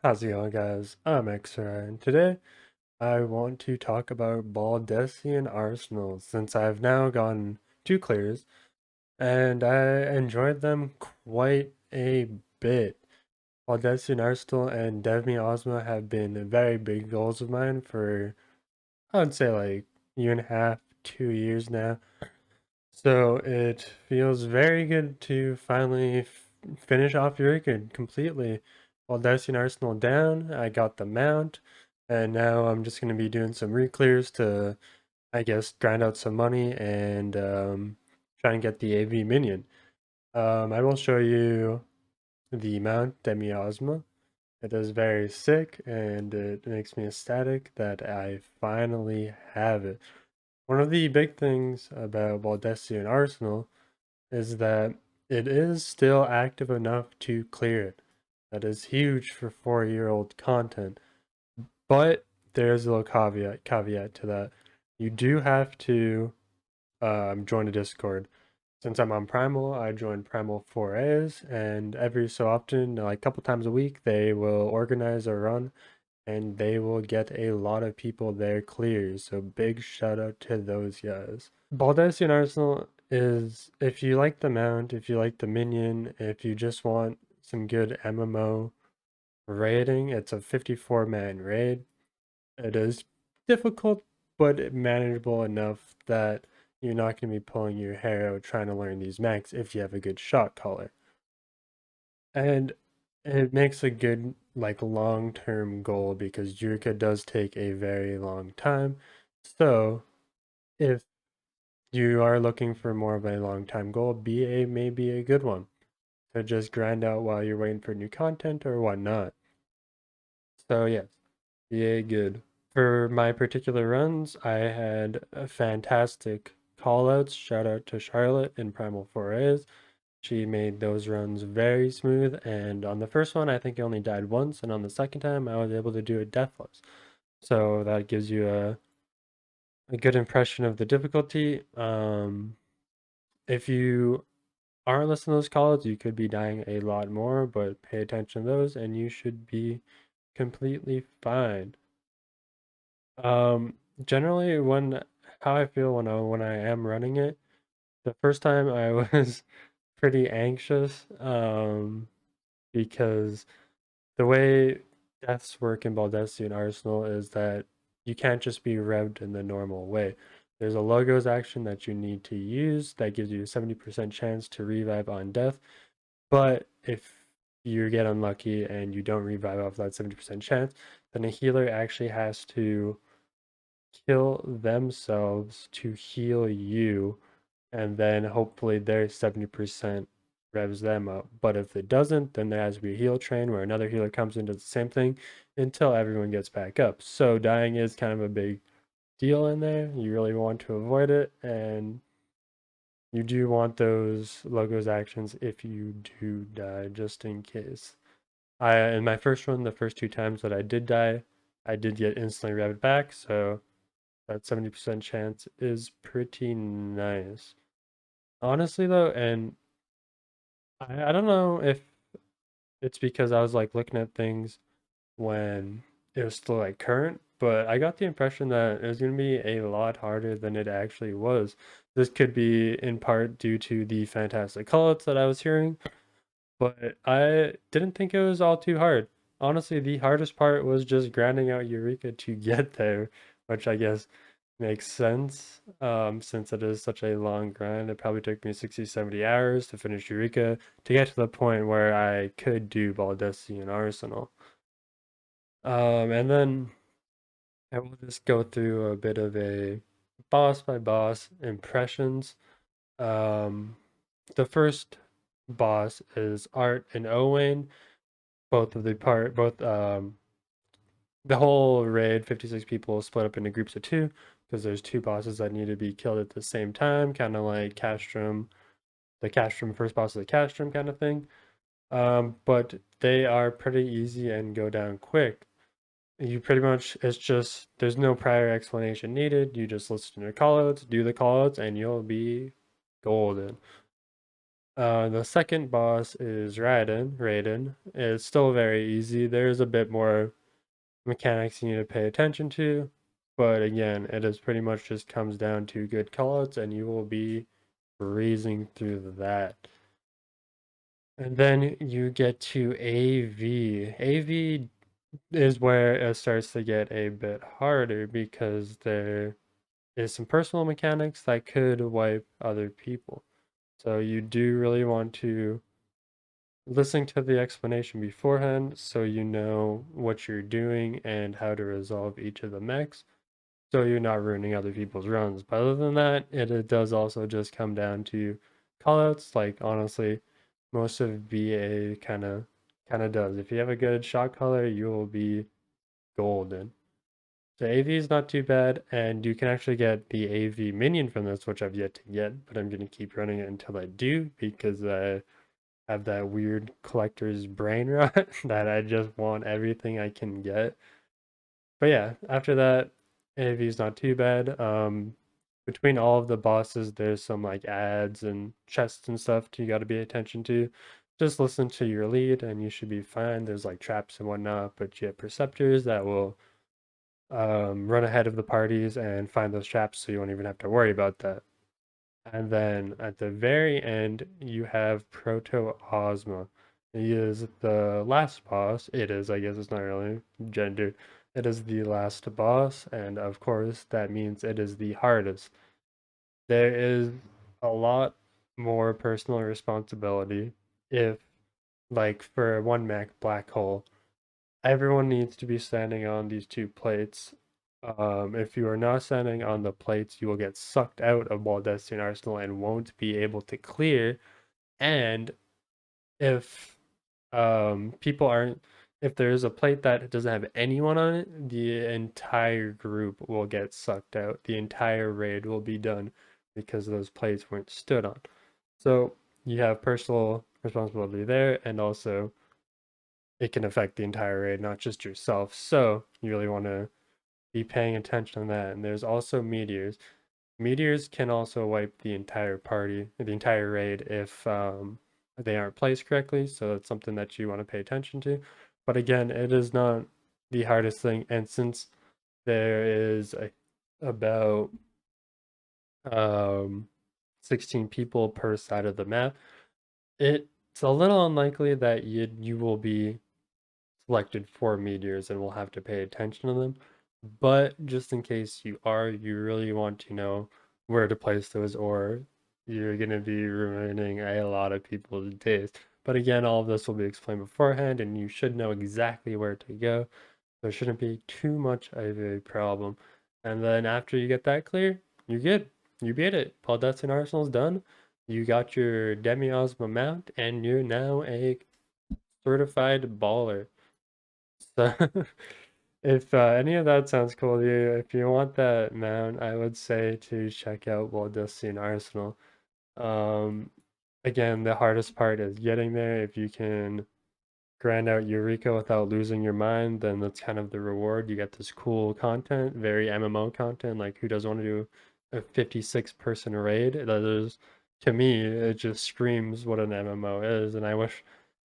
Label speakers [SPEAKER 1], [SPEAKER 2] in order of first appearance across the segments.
[SPEAKER 1] How's it going, guys? I'm XIV, and today I want to talk about Baldesion Arsenal since I've now gotten two clears and I enjoyed them quite a bit. Baldesion Arsenal and Devmi Ozma have been very big goals of mine for, I would say, like a year and a half, 2 years now. So it feels very good to finally finish off Eureka completely. While dicing Arsenal down, I got the mount, and now I'm just going to be doing some re-clears to, I guess, grind out some money and try and get the AV minion. I will show you the mount Demiosma. It is very sick, and it makes me ecstatic that I finally have it. One of the big things about Baldesion Arsenal is that it is still active enough to clear it. That is huge for 4-year-old content. But there's a little caveat to that. You do have to join a Discord. Since I'm on Primal, I join Primal 4As, and every so often, like a couple times a week, they will organize a run and they will get a lot of people there clear. So big shout out to those guys. Baldesion Arsenal is, if you like the mount, if you like the minion, if you just want some good MMO raiding, it's a 54-man raid. It is difficult, but manageable enough that you're not going to be pulling your hair out trying to learn these mechs if you have a good shot caller. And it makes a good, like, long-term goal because Yurika does take a very long time. So, if you are looking for more of a long time goal, BA may be a good one to just grind out while you're waiting for new content or whatnot. So yes, BA good. For my particular runs, I had a fantastic callouts. Shout out to Charlotte in Primal 4As. She made those runs very smooth, and on the first one, I think I only died once, and on the second time, I was able to do it deathless. So that gives you a good impression of the difficulty. If you aren't listening to those calls, you could be dying a lot more, but pay attention to those and you should be completely fine. Generally when how I feel when I am running it, the first time I was pretty anxious, because the way deaths work in Baldesion Arsenal is that you can't just be revved in the normal way. There's a logos action that you need to use that gives you a 70% chance to revive on death. But if you get unlucky and you don't revive off that 70% chance, then a healer actually has to kill themselves to heal you, and then hopefully their 70% revs them up. But if it doesn't, then there has to be a heal train where another healer comes and does the same thing until everyone gets back up. So dying is kind of a big deal in there. You really want to avoid it, and you do want those logos actions if you do die, just in case. In my first run, the first two times that I did die, I did get instantly revved back, so that 70% chance is pretty nice. Honestly though, and I don't know if it's because I was like looking at things when it was still like current, but I got the impression that it was going to be a lot harder than it actually was. This could be in part due to the fantastic callouts that I was hearing, but I didn't think it was all too hard. Honestly, the hardest part was just grinding out Eureka to get there, which I guess makes sense, since it is such a long grind. It probably took me 60, 70 hours to finish Eureka to get to the point where I could do Baldesion Arsenal. And then I will just go through a bit of a boss by boss impressions. Um, the first boss is Art and Owain. Both the whole raid, 56 people split up into groups of two because there's two bosses that need to be killed at the same time, kind of like Castrum, the Castrum first boss of the Castrum kind of thing. But they are pretty easy and go down quick. You pretty much, it's just, there's no prior explanation needed. You just listen to callouts, do the callouts, and you'll be golden. The second boss is Raiden. It's still very easy. There's a bit more mechanics you need to pay attention to, but again, it is pretty much just comes down to good callouts, and you will be breezing through that. And then you get to AV. AV is where it starts to get a bit harder because there is some personal mechanics that could wipe other people. So you do really want to listen to the explanation beforehand so you know what you're doing and how to resolve each of the mechs so you're not ruining other people's runs. But other than that, it does also just come down to callouts. Like honestly, most of BA kind of does. If you have a good shot caller, you will be golden. The AV is not too bad, and you can actually get the AV minion from this, which I've yet to get, but I'm gonna keep running it until I do because I have that weird collector's brain rot that I just want everything I can get. But yeah, after that, AV is not too bad. Between all of the bosses, there's some like ads and chests and stuff you got to be attention to. Just listen to your lead and you should be fine. There's like traps and whatnot, but you have preceptors that will run ahead of the parties and find those traps, so you won't even have to worry about that. And then at the very end, you have Proto Ozma. He is the last boss. It is, I guess it's not really gendered. It is the last boss, and of course, that means it is the hardest. There is a lot more personal responsibility if, like, for one mech, Black Hole, everyone needs to be standing on these two plates. If you are not standing on the plates, you will get sucked out of Baldesion Arsenal and won't be able to clear. And if people aren't, if there's a plate that doesn't have anyone on it, the entire group will get sucked out. The entire raid will be done because those plates weren't stood on. So you have personal responsibility there, and also it can affect the entire raid, not just yourself. So you really want to be paying attention to that. And there's also meteors. Meteors can also wipe the entire party, the entire raid if they aren't placed correctly. So it's something that you want to pay attention to. But again, it is not the hardest thing. And since there is about um, 16 people per side of the map, it's a little unlikely that you will be selected for meteors and will have to pay attention to them. But just in case you are, you really want to know where to place those, or you're going to be ruining a lot of people's days. But again, all of this will be explained beforehand, and you should know exactly where to go. There shouldn't be too much of a problem. And then after you get that clear, you're good. You beat it. Baldesion Arsenal's done. You got your Demi-Osma mount, and you're now a certified baller. So if any of that sounds cool to you, if you want that mount, I would say to check out Baldesion Arsenal. Um, Again, the hardest part is getting there. If you can grind out Eureka without losing your mind, then that's kind of the reward. You get this cool content, very MMO content. Like, who doesn't want to do a 56-person raid? That is, to me, it just screams what an MMO is, and I wish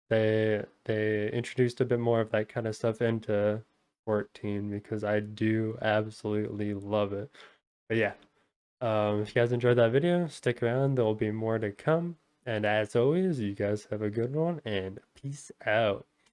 [SPEAKER 1] they introduced a bit more of that kind of stuff into 14 because I do absolutely love it. But yeah, if you guys enjoyed that video, stick around. There will be more to come. And as always, you guys have a good one and peace out.